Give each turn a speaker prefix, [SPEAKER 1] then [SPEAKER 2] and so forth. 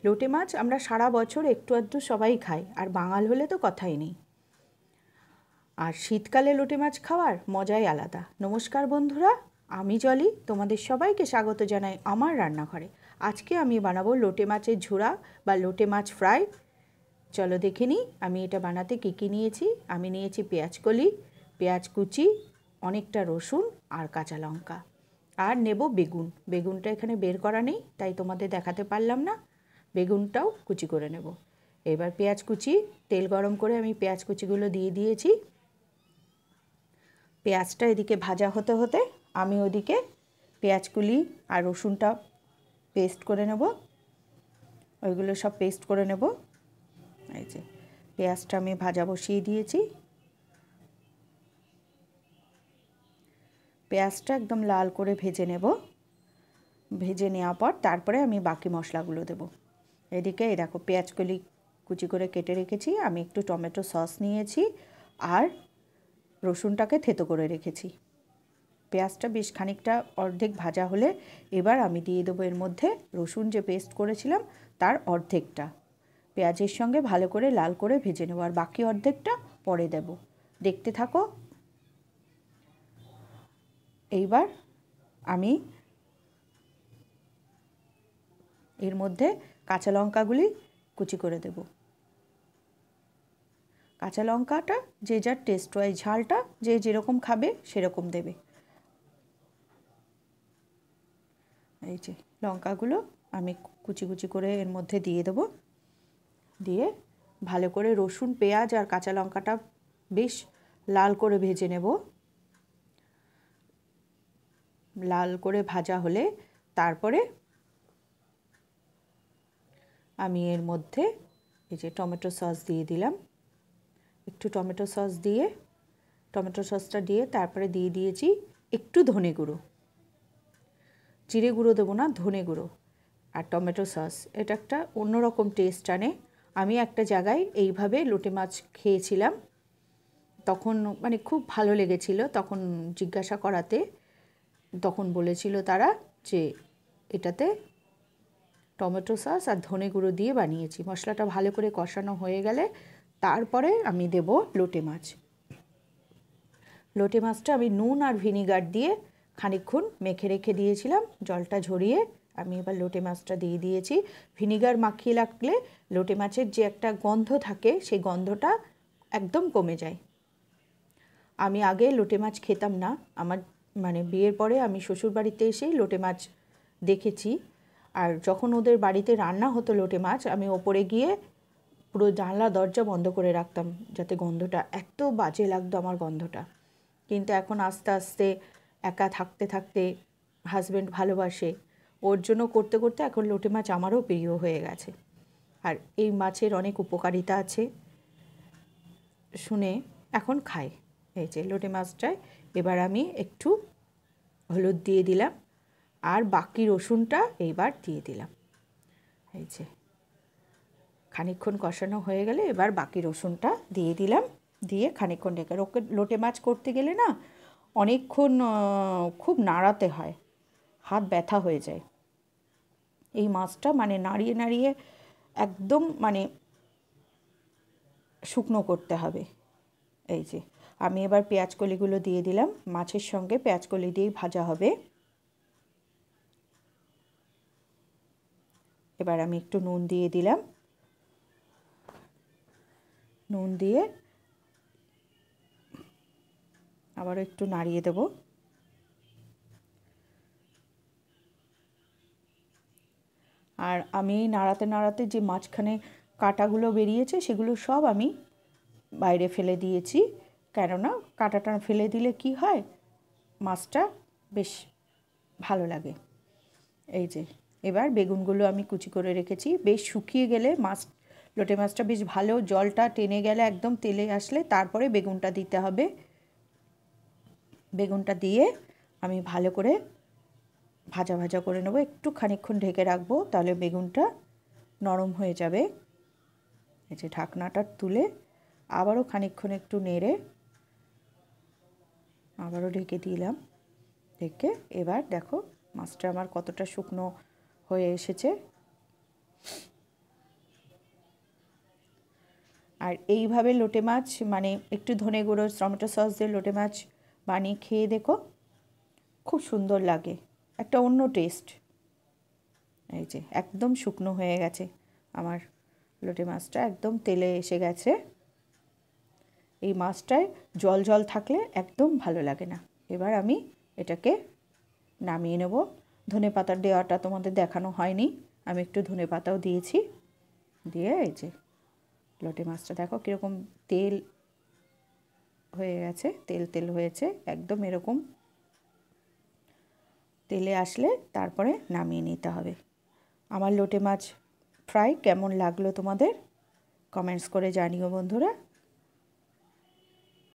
[SPEAKER 1] লোটে মাছ আমরা সারা বছর একটু আধটু সবাই খাই, আর বাঙাল হলে তো কথাই নেই। আর শীতকালে লোটে মাছ খাওয়ার মজাই আলাদা। নমস্কার বন্ধুরা, আমি জলি, তোমাদের সবাইকে স্বাগত জানাই আমার রান্নাঘরে। আজকে আমি বানাবো লোটে মাছের ঝুরা বা লোটে মাছ ফ্রাই। চলো দেখে নিই আমি এটা বানাতে কী কী নিয়েছি। আমি নিয়েছি পেঁয়াজকলি, পেঁয়াজ কুচি, অনেকটা রসুন আর কাঁচা লঙ্কা, আর নেব বেগুন। বেগুনটা এখানে বের করা নেই তাই তোমাদের দেখাতে পারলাম না। বেগুনটাও কুচি করে নেব। এবার পেঁয়াজ কুচি, তেল গরম করে আমি পেঁয়াজ কুচিগুলো দিয়ে দিয়েছি। পেঁয়াজটা এদিকে ভাজা হতে হতে আমি ওদিকে পেঁয়াজকুলি আর রসুনটা পেস্ট করে নেব। ওইগুলো সব পেস্ট করে নেব। এই যে পেঁয়াজটা আমি ভাজা বসিয়ে দিয়েছি। পেঁয়াজটা একদম লাল করে ভেজে নেব। ভেজে নেওয়ার পর তারপরে আমি বাকি মশলাগুলো দেব। এদিকে এই দেখো পেঁয়াজকলি কুচি করে কেটে রেখেছি। আমি একটু টমেটো সস নিয়েছি আর রসুনটাকে থেতো করে রেখেছি। পেঁয়াজটা বেশ খানিকটা অর্ধেক ভাজা হলে এবার আমি দিয়ে দেবো এর মধ্যে রসুন যে পেস্ট করেছিলাম তার অর্ধেকটা। পেঁয়াজের সঙ্গে ভালো করে লাল করে ভেজে নেব, আর বাকি অর্ধেকটা পরে দেব। দেখতে থাকো। এইবার আমি এর মধ্যে কাঁচা লঙ্কাগুলি কুচি করে দেব। কাঁচা লঙ্কাটা যে যার টেস্ট ওয়াইজ, ঝালটা যে যেরকম খাবে সেরকম দেবে। এই যে লঙ্কাগুলো আমি কুচি কুচি করে এর মধ্যে দিয়ে দেবো। দিয়ে ভালো করে রসুন, পেঁয়াজ আর কাঁচা লঙ্কাটা বেশ লাল করে ভেজে নেব। লাল করে ভাজা হলে তারপরে আমি এর মধ্যে এই যে টমেটো সস দিয়ে দিলাম। একটু টমেটো সস দিয়ে, টমেটো সসটা দিয়ে তারপরে দিয়ে দিয়েছি একটু ধনে গুঁড়ো। জিরে গুঁড়ো দেবো না, ধনে গুঁড়ো আর টমেটো সস। এটা একটা অন্যরকম টেস্ট আনে। আমি একটা জায়গায় এইভাবে লোটে মাছ খেয়েছিলাম, তখন মানে খুব ভালো লেগেছিল। তখন জিজ্ঞাসা করাতে তখন বলেছিল তারা যে এটাতে টমেটো সস আর ধনে গুঁড়ো দিয়ে বানিয়েছি। মশলাটা ভালো করে কষানো হয়ে গেলে তারপরে আমি দেব লোটে মাছ। লোটে মাছটা আমি নুন আর ভিনিগার দিয়ে খানিকক্ষণ মেখে রেখে দিয়েছিলাম, জলটা ঝরিয়ে আমি এবার লোটে মাছটা দিয়ে দিয়েছি। ভিনিগার মাখিয়ে রাখলে লোটে মাছের যে একটা গন্ধ থাকে সেই গন্ধটা একদম কমে যায়। আমি আগে লোটে মাছ খেতাম না। আমার মানে বিয়ের পরে আমি শ্বশুরবাড়িতে এসেই লোটে মাছ দেখেছি। আর যখন ওদের বাড়িতে রান্না হতো লোটে মাছ, আমি ওপরে গিয়ে পুরো জানলা দরজা বন্ধ করে রাখতাম যাতে গন্ধটা, এত বাজে লাগতো আমার গন্ধটা। কিন্তু এখন আস্তে আস্তে একা থাকতে থাকতে হাজব্যান্ড ভালোবাসে, ওর জন্য করতে করতে এখন লোটে মাছ আমারও প্রিয় হয়ে গেছে। আর এই মাছের অনেক উপকারিতা আছে শুনে এখন খাই। এই যে লোটে মাছটায় এবার আমি একটু হলুদ দিয়ে দিলাম আর বাকি রসুনটা এইবার দিয়ে দিলাম। এই যে খানিকক্ষণ কষানো হয়ে গেলে এবার বাকি রসুনটা দিয়ে দিলাম। দিয়ে খানিকক্ষণ রেখে, লোটে মাছ করতে গেলে না অনেকক্ষণ খুব নাড়াতে হয়, হাত ব্যথা হয়ে যায়। এই মাছটা মানে নাড়িয়ে নাড়িয়ে একদম মানে শুকনো করতে হবে। এই যে আমি এবার পেঁয়াজকলিগুলো দিয়ে দিলাম। মাছের সঙ্গে পেঁয়াজকলি দিয়েই ভাজা হবে। এবার আমি একটু নুন দিয়ে দিলাম। নুন দিয়ে আবার একটু নাড়িয়ে দেব। আর আমি নাড়াতে নাড়াতে যে মাঝখানে কাঁটাগুলো বেরিয়েছে সেগুলো সব আমি বাইরে ফেলে দিয়েছি। কেননা কাঁটাটা ফেলে দিলে কি হয়, মাছটা বেশ ভালো লাগে। এই যে এবার বেগুনগুলো আমি কুচি করে রেখেছি। বেশ শুকিয়ে গেলে মাছ, লোটে মাছটা বেশ ভালো জলটা টেনে গেলে একদম তেলে আসলে তারপরে বেগুনটা দিতে হবে। বেগুনটা দিয়ে আমি ভালো করে ভাজা ভাজা করে নেবো। একটু খানিকক্ষণ ঢেকে রাখবো, তাহলে বেগুনটা নরম হয়ে যাবে। এই যে ঢাকনাটা তুলে আবারও খানিকক্ষণ একটু নেড়ে আবারও ঢেকে দিলাম। ঢেকে এবার দেখো মাছটা আমার কতটা শুকনো হয়ে এসেছে। আর এইভাবে লোটে মাছ মানে একটু ধনে গুঁড়ো টমেটো সস দিয়ে লোটে মাছ বানিয়ে খেয়ে দেখো, খুব সুন্দর লাগে, একটা অন্য টেস্ট। এই যে একদম শুকনো হয়ে গেছে আমার লোটে মাছটা, একদম তেলে এসে গেছে। এই মাছটায় জল জল থাকলে একদম ভালো লাগে না। এবার আমি এটাকে নামিয়ে নেব। ধনেপাতার দেওয়াটা তোমাদের দেখানো হয়নি, আমি একটু ধনেপাতাও দিয়েছি। দিয়ে এই যে লোটে মাছটা দেখো কীরকম তেল হয়ে গেছে, তেল তেল হয়েছে একদম, এরকম তেলে আসলে তারপরে নামিয়ে নিতে হবে। আমার লোটে মাছ ফ্রাই কেমন লাগলো তোমাদের কমেন্টস করে জানিও বন্ধুরা।